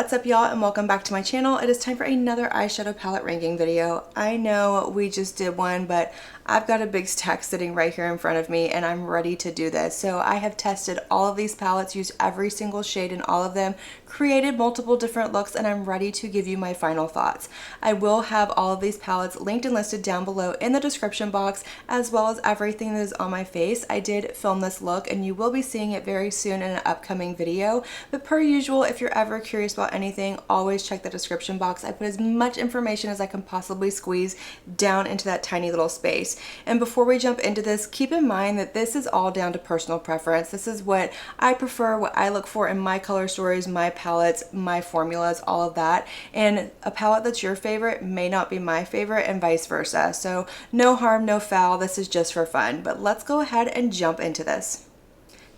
What's up, y'all, and welcome back to my channel. It is time for another eyeshadow palette ranking video. I know we just did one, but I've got a big stack sitting right here in front of me and I'm ready to do this. So I have tested all of these palettes, used every single shade in all of them, created multiple different looks, and I'm ready to give you my final thoughts. I will have all of these palettes linked and listed down below in the description box, as well as everything that is on my face. I did film this look and you will be seeing it very soon in an upcoming video, but per usual, if you're ever curious about anything, always check the description box. I put as much information as I can possibly squeeze down into that tiny little space. And before we jump into this, keep in mind that this is all down to personal preference. This is what I prefer, what I look for in my color stories, my palettes, my formulas, all of that. And a palette that's your favorite may not be my favorite, and vice versa. So no harm, no foul. This is just for fun. But let's go ahead and jump into this.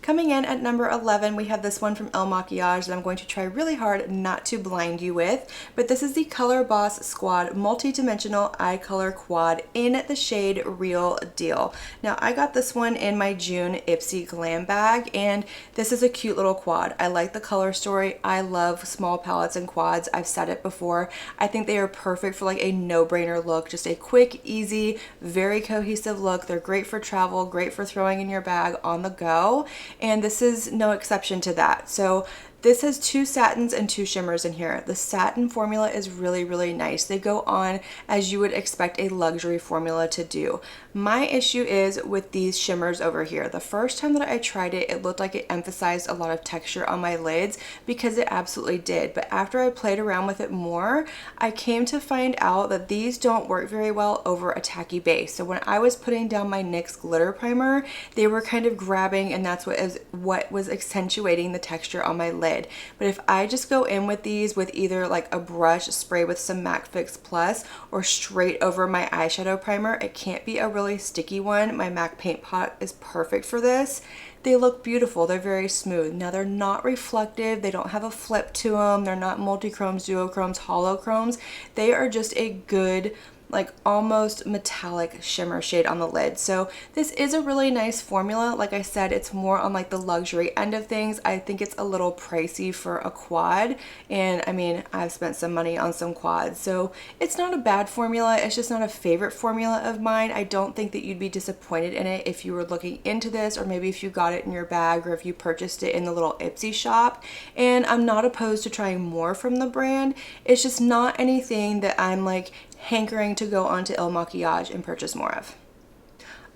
Coming in at number 11, we have this one from El Makiage that I'm going to try really hard not to blind you with, but this is the Color Boss Squad Multi-Dimensional Eye Color Quad in the shade Real Deal. Now, I got this one in my June Ipsy Glam bag, and this is a cute little quad. I like the color story. I love small palettes and quads. I've said it before. I think they are perfect for like a no-brainer look, just a quick, easy, very cohesive look. They're great for travel, great for throwing in your bag on the go. And this is no exception to that. So this has two satins and two shimmers in here. The satin formula is really, really nice. They go on as you would expect a luxury formula to do. My issue is with these shimmers over here. The first time that I tried it, it looked like it emphasized a lot of texture on my lids, because it absolutely did. But after I played around with it more, I came to find out that these don't work very well over a tacky base. So when I was putting down my NYX glitter primer, they were kind of grabbing, and that's what was accentuating the texture on my lid. But if I just go in with these with either like a brush spray with some MAC Fix Plus or straight over my eyeshadow primer, it can't be a really sticky one. My MAC Paint Pot is perfect for this. They look beautiful. They're very smooth. Now, they're not reflective. They don't have a flip to them. They're not multi-chromes, duochromes, holochromes. They are just a good, like almost metallic shimmer shade on the lid. So this is a really nice formula. Like I said, it's more on like the luxury end of things. I think it's a little pricey for a quad, and I mean, I've spent some money on some quads, so it's not a bad formula. It's just not a favorite formula of mine. I don't think that you'd be disappointed in it if you were looking into this, or maybe if you got it in your bag, or if you purchased it in the little Ipsy shop. And I'm not opposed to trying more from the brand. It's just not anything that I'm like hankering to go onto El Makiage and purchase more of.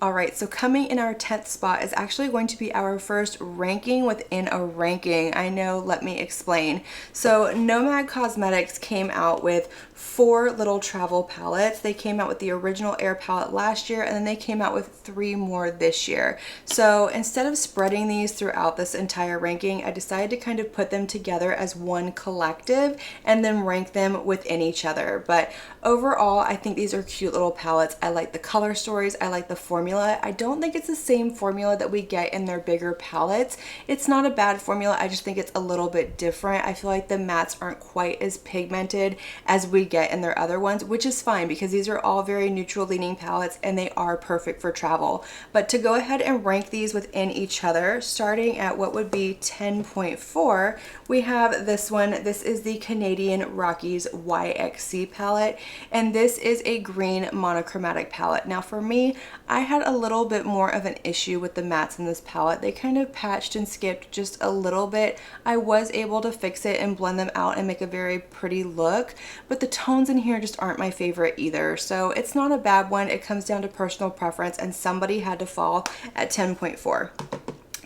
Alright, so coming in our 10th spot is actually going to be our first ranking within a ranking. I know, let me explain. So Nomad Cosmetics came out with 4 little travel palettes. They came out with the original Air palette last year, and then they came out with 3 more this year. So instead of spreading these throughout this entire ranking, I decided to kind of put them together as one collective and then rank them within each other. But overall, I think these are cute little palettes. I like the color stories. I like the formula. I don't think it's the same formula that we get in their bigger palettes. It's not a bad formula. I just think it's a little bit different. I feel like the mattes aren't quite as pigmented as we get in their other ones, which is fine because these are all very neutral leaning palettes and they are perfect for travel. But to go ahead and rank these within each other, starting at what would be 10.4, we have this one. This is the Canadian Rockies YXC palette, and this is a green monochromatic palette. Now for me, I had a little bit more of an issue with the mattes in this palette. They kind of patched and skipped just a little bit. I was able to fix it and blend them out and make a very pretty look, but the tones in here just aren't my favorite either. So it's not a bad one. It comes down to personal preference, and somebody had to fall at 10.4.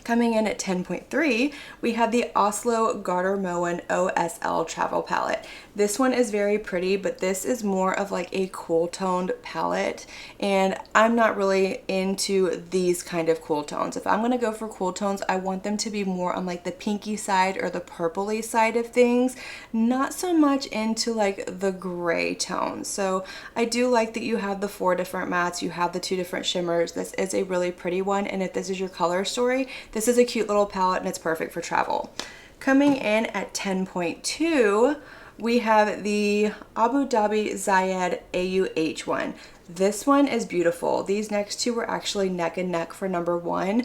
Coming in at 10.3, we have the Oslo Gardermoen OSL Travel Palette. This one is very pretty, but this is more of like a cool toned palette, and I'm not really into these kind of cool tones. If I'm gonna go for cool tones, I want them to be more on like the pinky side or the purpley side of things, not so much into like the gray tones. So I do like that you have the 4 different mattes, you have the 2 different shimmers. This is a really pretty one, and if this is your color story, this is a cute little palette and it's perfect for travel. Coming in at 10.2, we have the Abu Dhabi Zayed AUH one. This one is beautiful. These next two were actually neck and neck for number 1.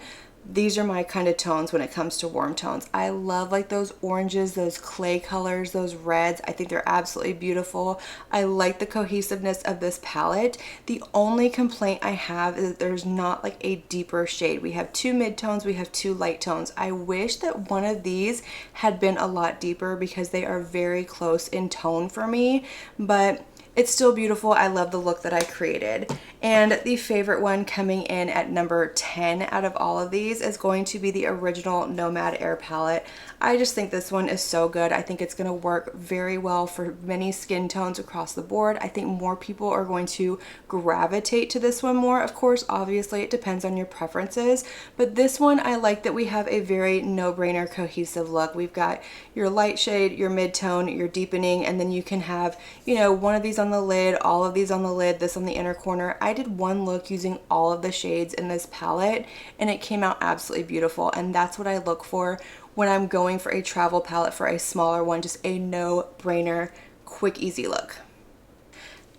these are my kind of tones when it comes to warm tones. I love like those oranges, those clay colors, those reds. I think they're absolutely beautiful. I like the cohesiveness of this palette. The only complaint I have is that there's not like a deeper shade. We have 2 midtones, we have 2 light tones. I wish that one of these had been a lot deeper because they are very close in tone for me, but it's still beautiful. I love the look that I created. And the favorite one coming in at number 10 out of all of these is going to be the original Nomad Air palette. I just think this one is so good. I think it's going to work very well for many skin tones across the board. I think more people are going to gravitate to this one more. Of course, obviously it depends on your preferences, but this one I like that we have a very no-brainer cohesive look. We've got your light shade, your mid-tone, your deepening, and then you can have, you know, one of these on the lid, all of these on the lid, this on the inner corner. I did one look using all of the shades in this palette and it came out absolutely beautiful, and that's what I look for when I'm going for a travel palette for a smaller one, just a no-brainer, quick, easy look.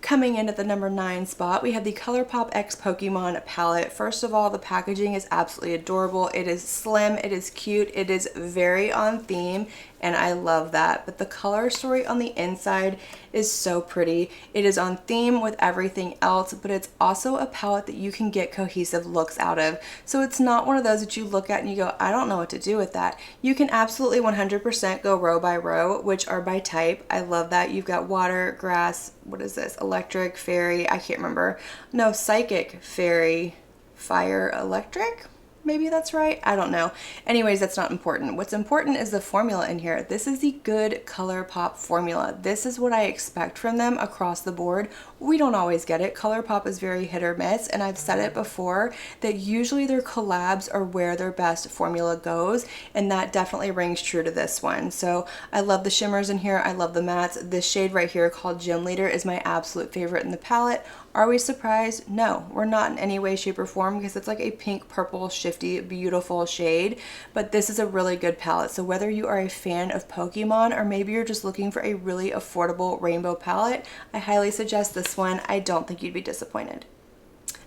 Coming in at the number 9 spot, we have the ColourPop X Pokemon palette. First of all, the packaging is absolutely adorable. It is slim, it is cute, it is very on theme, and I love that. But the color story on the inside is so pretty. It is on theme with everything else, but it's also a palette that you can get cohesive looks out of. So it's not one of those that you look at and you go, I don't know what to do with that. You can absolutely 100% go row by row, which are by type. I love that. You've got water, grass, what is this? Electric, fairy, I can't remember. No, psychic, fairy, fire, electric? Maybe that's right. I don't know. Anyways, that's not important. What's important is the formula in here. This is the good ColourPop formula. This is what I expect from them across the board. We don't always get it. ColourPop is very hit or miss, and I've said it before that usually their collabs are where their best formula goes, and that definitely rings true to this one. So I love the shimmers in here. I love the mattes. This shade right here called Gym Leader is my absolute favorite in the palette. Are we surprised? No, we're not in any way, shape, or form, because it's like a pink, purple, shifty, beautiful shade. But this is a really good palette. So whether you are a fan of Pokemon or maybe you're just looking for a really affordable rainbow palette, I highly suggest this one. I don't think you'd be disappointed.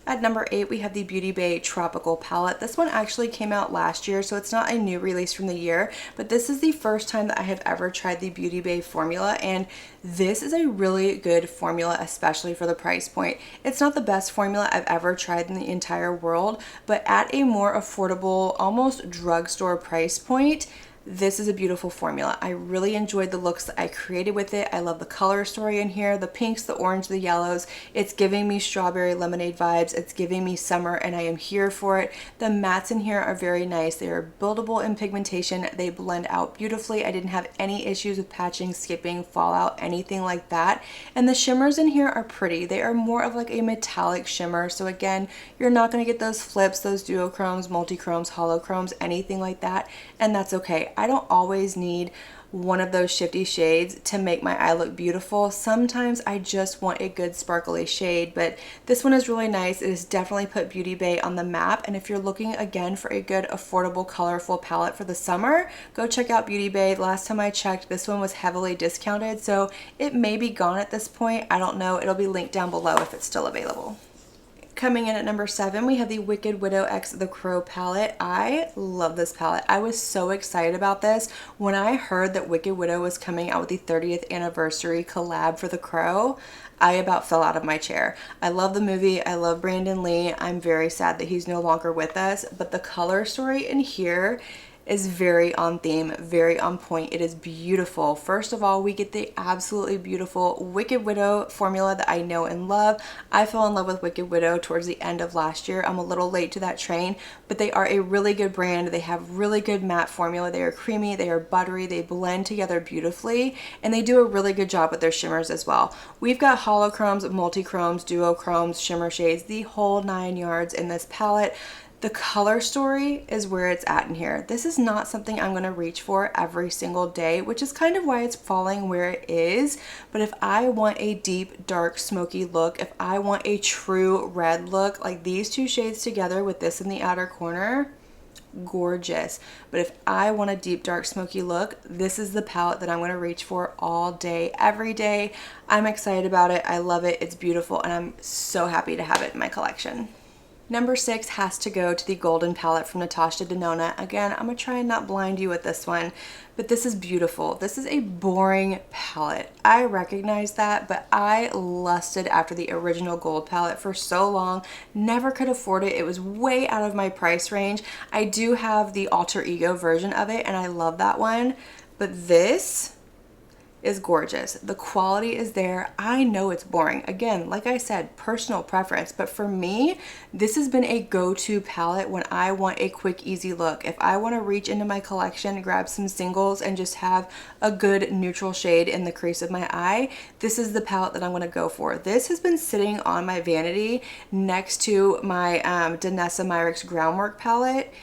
At number 8, we have the Beauty Bay Tropical palette. This one actually came out last year, so it's not a new release from the year, but this is the first time that I have ever tried the Beauty Bay formula, and this is a really good formula, especially for the price point. It's not the best formula I've ever tried in the entire world, but at a more affordable, almost drugstore price point, this is a beautiful formula. I really enjoyed the looks that I created with it. I love the color story in here, the pinks, the orange, the yellows. It's giving me strawberry lemonade vibes. It's giving me summer, and I am here for it. The mattes in here are very nice. They are buildable in pigmentation. They blend out beautifully. I didn't have any issues with patching, skipping, fallout, anything like that. And the shimmers in here are pretty. They are more of like a metallic shimmer. So again, you're not going to get those flips, those duochromes, multichromes, holochromes, anything like that. And that's okay. I don't always need one of those shifty shades to make my eye look beautiful. Sometimes I just want a good sparkly shade, but this one is really nice. It has definitely put Beauty Bay on the map, and if you're looking again for a good affordable colorful palette for the summer, go check out Beauty Bay. Last time I checked, this one was heavily discounted, so it may be gone at this point. I don't know. It'll be linked down below if it's still available. Coming in at number 7, we have the Wicked Widow X The Crow palette. I love this palette. I was so excited about this. When I heard that Wicked Widow was coming out with the 30th anniversary collab for The Crow, I about fell out of my chair. I love the movie. I love Brandon Lee. I'm very sad that he's no longer with us, but the color story in here is very on theme, very on point. It is beautiful. First of all, we get the absolutely beautiful Wicked Widow formula that I know and love. I fell in love with Wicked Widow towards the end of last year. I'm a little late to that train, but they are a really good brand. They have really good matte formula. They are creamy, they are buttery, they blend together beautifully, and they do a really good job with their shimmers as well. We've got holochromes, multichromes, duochromes, shimmer shades, the whole 9 yards in this palette. The color story is where it's at in here. This is not something I'm going to reach for every single day, which is kind of why it's falling where it is. But if I want a deep, dark, smoky look, if I want a true red look, like these two shades together with this in the outer corner, gorgeous. But if I want a deep, dark, smoky look, this is the palette that I'm going to reach for all day, every day. I'm excited about it. I love it. It's beautiful, and I'm so happy to have it in my collection. Number 6 has to go to the Golden palette from Natasha Denona. Again, I'm going to try and not blind you with this one, but this is beautiful. This is a boring palette. I recognize that, but I lusted after the original gold palette for so long. Never could afford it. It was way out of my price range. I do have the alter ego version of it, and I love that one, but this is gorgeous. The quality is there. I know it's boring. Again, like I said, personal preference, but for me, this has been a go-to palette when I want a quick, easy look. If I want to reach into my collection, grab some singles, and just have a good neutral shade in the crease of my eye, this is the palette that I'm going to go for. This has been sitting on my vanity next to my Danessa Myricks Groundwork palette,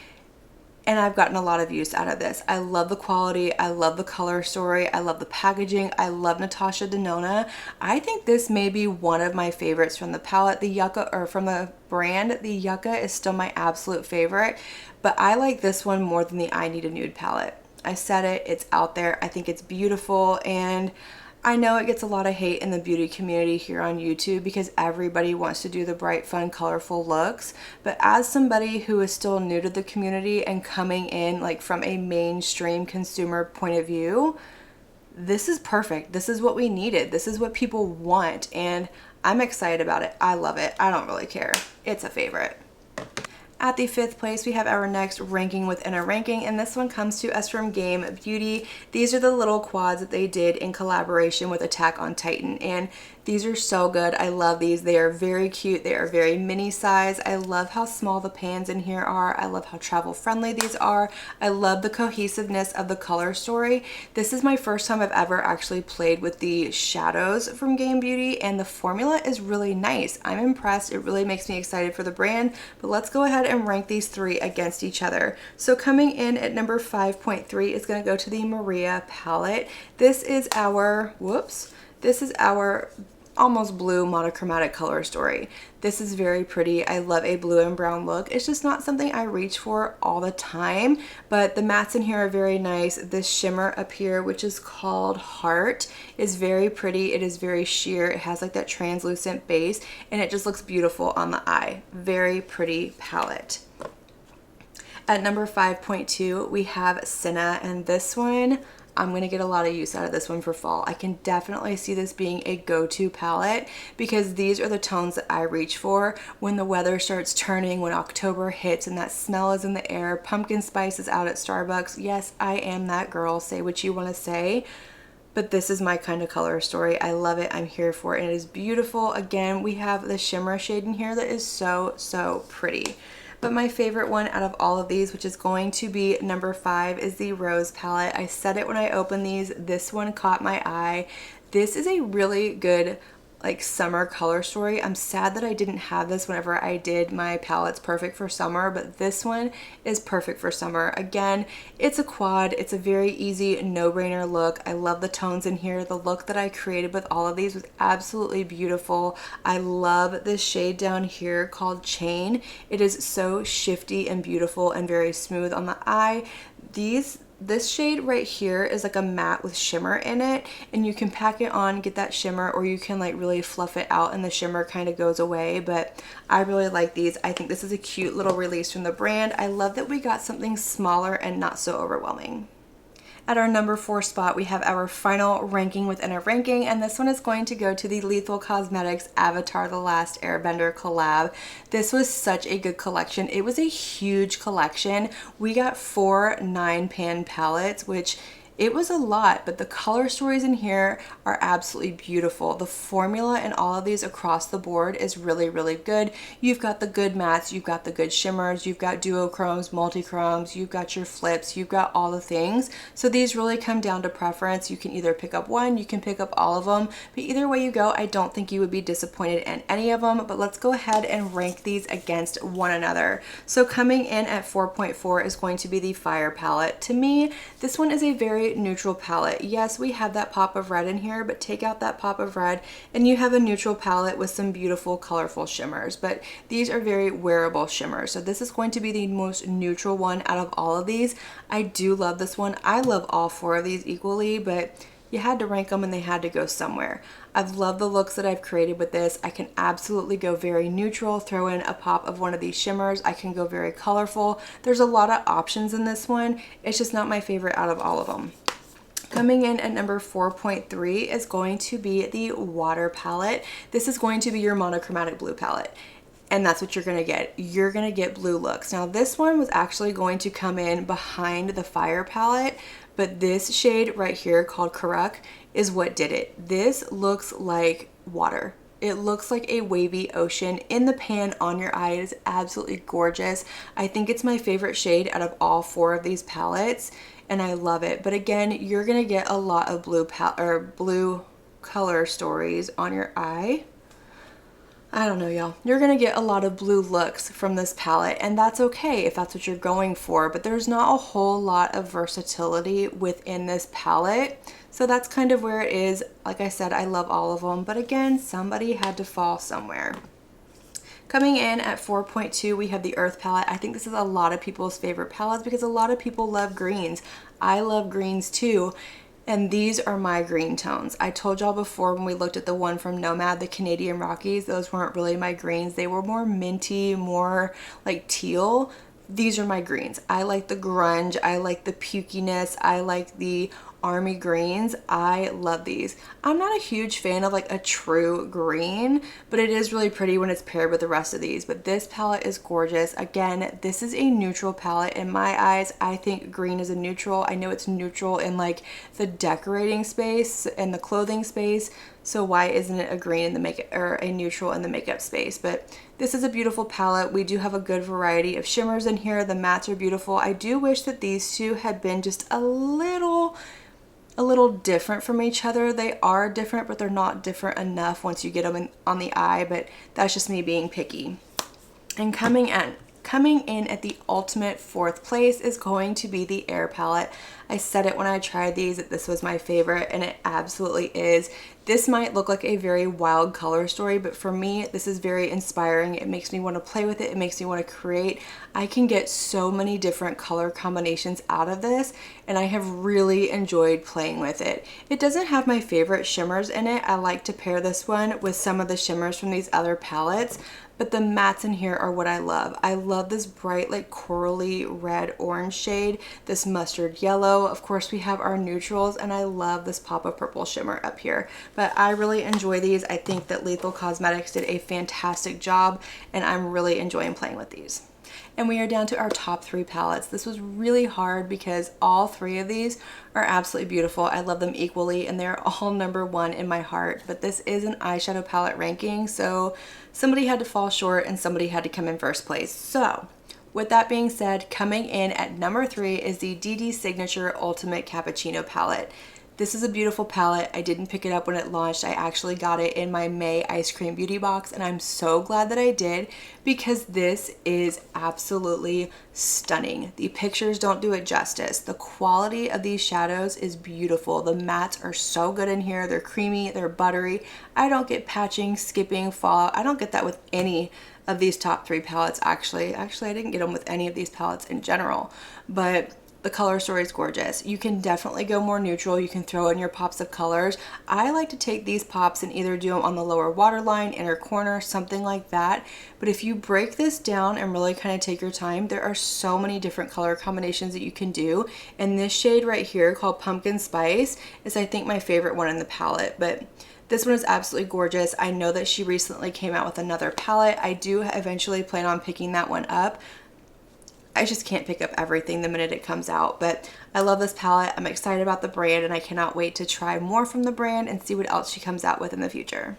and I've gotten a lot of use out of this. I love the quality, I love the color story, I love the packaging, I love Natasha Denona. I think this may be one of my favorites from the palette. The Yucca, or from the brand, the Yucca is still my absolute favorite, but I like this one more than the I Need a Nude palette. I said it, it's out there, I think it's beautiful, and I know it gets a lot of hate in the beauty community here on YouTube because everybody wants to do the bright, fun, colorful looks. But as somebody who is still new to the community and coming in like from a mainstream consumer point of view, this is perfect. This is what we needed. This is what people want, and I'm excited about it. I love it. I don't really care. It's a favorite. At the 5th place, we have our next ranking within a ranking, and this one comes to us from Game Beauty. These are the little quads that they did in collaboration with Attack on Titan, and these are so good. I love these. They are very cute. They are very mini size. I love how small the pans in here are. I love how travel friendly these are. I love the cohesiveness of the color story. This is my first time I've ever actually played with the shadows from Game Beauty, and the formula is really nice. I'm impressed. It really makes me excited for the brand, but let's go ahead and rank these 3 against each other. So coming in at number 5.3 is going to go to the Maria palette. This is our, this is our almost blue monochromatic color story. This is very pretty. I love a blue and brown look. It's just not something I reach for all the time, but the mattes in here are very nice. This shimmer up here, which is called Heart, is very pretty. It is very sheer. It has like that translucent base, and it just looks beautiful on the eye. Very pretty palette. At number 5.2, we have Senna, and this one, I'm going to get a lot of use out of this one for fall. I can definitely see this being a go-to palette because these are the tones that I reach for when the weather starts turning, when October hits and that smell is in the air. Pumpkin spice is out at Starbucks. Yes, I am that girl. Say what you want to say. But this is my kind of color story. I love it. I'm here for it. And it is beautiful. Again, we have the shimmer shade in here that is so, so pretty. But my favorite one out of all of these, which is going to be number 5, is the Rose palette. I said it when I opened these. This one caught my eye. This is a really good like summer color story. I'm sad that I didn't have this whenever I did my palettes perfect for summer, but this one is perfect for summer. Again, it's a quad. It's a very easy no-brainer look. I love the tones in here. The look that I created with all of these was absolutely beautiful. I love this shade down here called Chain. It is so shifty and beautiful and very smooth on the eye. This shade right here is like a matte with shimmer in it, and you can pack it on, get that shimmer, or you can like really fluff it out and the shimmer kind of goes away, but I really like these. I think this is a cute little release from the brand. I love that we got something smaller and not so overwhelming. At our number 4 spot, we have our final ranking within a ranking, and this one is going to go to the Lethal Cosmetics Avatar: The Last Airbender collab. This was such a good collection. It was a huge collection. We got 4 9-pan palettes, which it was a lot, but the color stories in here are absolutely beautiful. The formula in all of these across the board is really, really good. You've got the good mattes, you've got the good shimmers, you've got duochromes, multichromes, you've got your flips, you've got all the things. So these really come down to preference. You can either pick up one, you can pick up all of them, but either way you go, I don't think you would be disappointed in any of them. But let's go ahead and rank these against one another. So coming in at 4.4 is going to be the Fire palette. To me, this one is a very neutral palette. Yes, we have that pop of red in here, but take out that pop of red and you have a neutral palette with some beautiful colorful shimmers, but these are very wearable shimmers. So this is going to be the most neutral one out of all of these. I do love this one. I love all 4 of these equally, but you had to rank them and they had to go somewhere. I've loved the looks that I've created with this. I can absolutely go very neutral, throw in a pop of one of these shimmers. I can go very colorful. There's a lot of options in this one. It's just not my favorite out of all of them. Coming in at number 4.3 is going to be the Water palette. This is going to be your monochromatic blue palette. And that's what you're gonna get. You're gonna get blue looks. Now this one was actually going to come in behind the Fire palette, but this shade right here called Karak is what did it. This looks like water. It looks like a wavy ocean in the pan on your eye. It is absolutely gorgeous. I think it's my favorite shade out of all 4 of these palettes, and I love it. But again, you're gonna get a lot of blue color stories on your eye. I don't know, y'all. You're gonna get a lot of blue looks from this palette, and that's okay if that's what you're going for, but there's not a whole lot of versatility within this palette. So that's kind of where it is. Like I said, I love all of them, but again, somebody had to fall somewhere. Coming in at 4.2, we have the Earth palette. I think this is a lot of people's favorite palettes because a lot of people love greens. I love greens too. And these are my green tones. I told y'all before when we looked at the one from Nomad, the Canadian Rockies, those weren't really my greens. They were more minty, more like teal. These are my greens. I like the grunge. I like the pukiness. I like the army greens. I love these. I'm not a huge fan of like a true green, but it is really pretty when it's paired with the rest of these. But this palette is gorgeous. Again, this is a neutral palette in my eyes. I think green is a neutral. I know it's neutral in like the decorating space and the clothing space, so why isn't it a green in the makeup or a neutral in the makeup space? But this is a beautiful palette. We do have a good variety of shimmers in here. The mattes are beautiful. I do wish that these two had been just a little different from each other. They are different, but they're not different enough once you get them on the eye, but that's just me being picky. And coming in at the ultimate 4th place is going to be the Air palette. I said it when I tried these that this was my favorite, and it absolutely is. This might look like a very wild color story, but for me, this is very inspiring. It makes me want to play with it. It makes me want to create. I can get so many different color combinations out of this, and I have really enjoyed playing with it. It doesn't have my favorite shimmers in it. I like to pair this one with some of the shimmers from these other palettes, but the mattes in here are what I love. I love this bright, like corally red orange shade, this mustard yellow. Of course, we have our neutrals, and I love this pop of purple shimmer up here. But I really enjoy these. I think that Lethal Cosmetics did a fantastic job, and I'm really enjoying playing with these. And we are down to our top 3 palettes. This was really hard because all 3 of these are absolutely beautiful. I love them equally, and they're all number 1 in my heart. But this is an eyeshadow palette ranking, so somebody had to fall short and somebody had to come in first place. So with that being said, coming in at number 3 is the DD Signature Ultimate Cappuccino palette. This is a beautiful palette. I didn't pick it up when it launched. I actually got it in my May ice cream beauty box, and I'm so glad that I did because this is absolutely stunning. The pictures don't do it justice. The quality of these shadows is beautiful. The mattes are so good in here. They're creamy, they're buttery. I don't get patching, skipping, fallout. I don't get that with any of these top 3 palettes actually. Actually, I didn't get them with any of these palettes in general, but the color story is gorgeous. You can definitely go more neutral. You can throw in your pops of colors. I like to take these pops and either do them on the lower waterline, inner corner, something like that. But if you break this down and really kind of take your time, there are so many different color combinations that you can do. And this shade right here called Pumpkin Spice is, I think, my favorite one in the palette. But this one is absolutely gorgeous. I know that she recently came out with another palette. I do eventually plan on picking that one up. I just can't pick up everything the minute it comes out, but I love this palette. I'm excited about the brand, and I cannot wait to try more from the brand and see what else she comes out with in the future.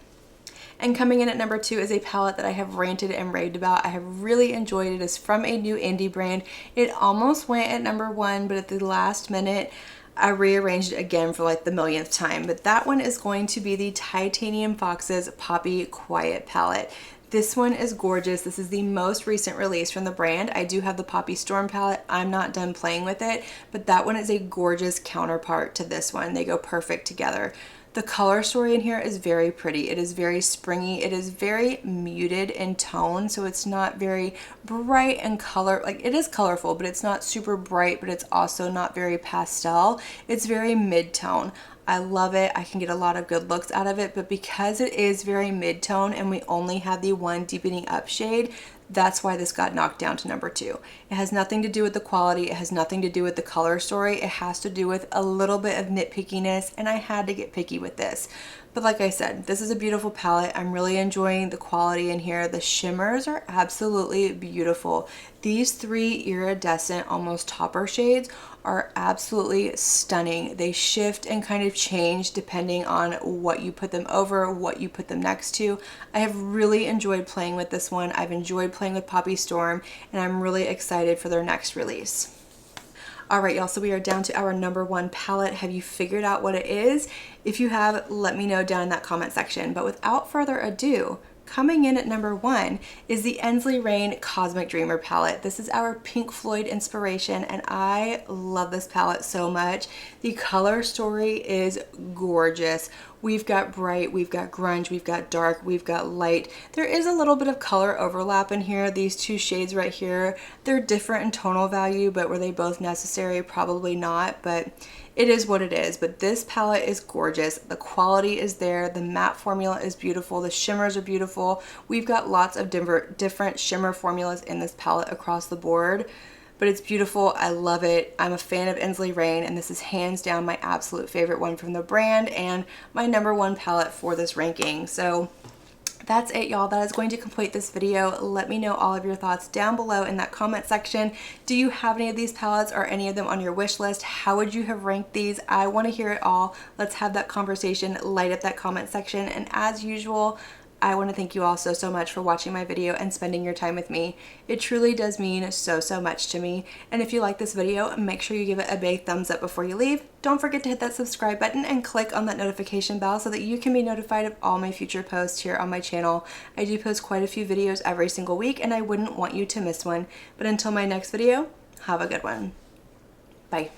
And coming in at number 2 is a palette that I have ranted and raved about. I have really enjoyed it. It's from a new indie brand. It almost went at number 1, but at the last minute, I rearranged it again for like the millionth time. But that one is going to be the Titanium Fox's Poppy Quiet palette. This one is gorgeous. This is the most recent release from the brand. I do have the Poppy Storm palette. I'm not done playing with it, but that one is a gorgeous counterpart to this one. They go perfect together. The color story in here is very pretty. It is very springy. It is very muted in tone, so it's not very bright and color. Like, it is colorful, but it's not super bright, but it's also not very pastel. It's very mid-tone. I love it. I can get a lot of good looks out of it, but because it is very mid-tone and we only have the one deepening up shade, that's why this got knocked down to number 2. It has nothing to do with the quality. It has nothing to do with the color story. It has to do with a little bit of nitpickiness, and I had to get picky with this. But like I said, this is a beautiful palette. I'm really enjoying the quality in here. The shimmers are absolutely beautiful. These 3 iridescent, almost topper shades are absolutely stunning. They shift and kind of change depending on what you put them over, what you put them next to. I have really enjoyed playing with this one. I've enjoyed playing with Poppy Storm, and I'm really excited for their next release. Alright y'all, so we are down to our number 1 palette. Have you figured out what it is? If you have, let me know down in that comment section. But without further ado, coming in at number 1 is the Ensley Rain Cosmic Dreamer palette. This is our Pink Floyd inspiration, and I love this palette so much. The color story is gorgeous. We've got bright, we've got grunge, we've got dark, we've got light. There is a little bit of color overlap in here. These 2 shades right here, they're different in tonal value, but were they both necessary? Probably not, but it is what it is. But this palette is gorgeous. The quality is there. The matte formula is beautiful. The shimmers are beautiful. We've got lots of different shimmer formulas in this palette across the board. But it's beautiful. I love it. I'm a fan of Ensley Rain, and this is hands down my absolute favorite one from the brand and my number 1 palette for this ranking. So that's it, y'all. That is going to complete this video. Let me know all of your thoughts down below in that comment section. Do you have any of these palettes or any of them on your wish list? How would you have ranked these? I want to hear it all. Let's have that conversation. Light up that comment section. And as usual, I want to thank you all so much for watching my video and spending your time with me. It truly does mean so much to me. And if you like this video, make sure you give it a big thumbs up before you leave. Don't forget to hit that subscribe button and click on that notification bell so that you can be notified of all my future posts here on my channel. I do post quite a few videos every single week, and I wouldn't want you to miss one. But until my next video, have a good one. Bye.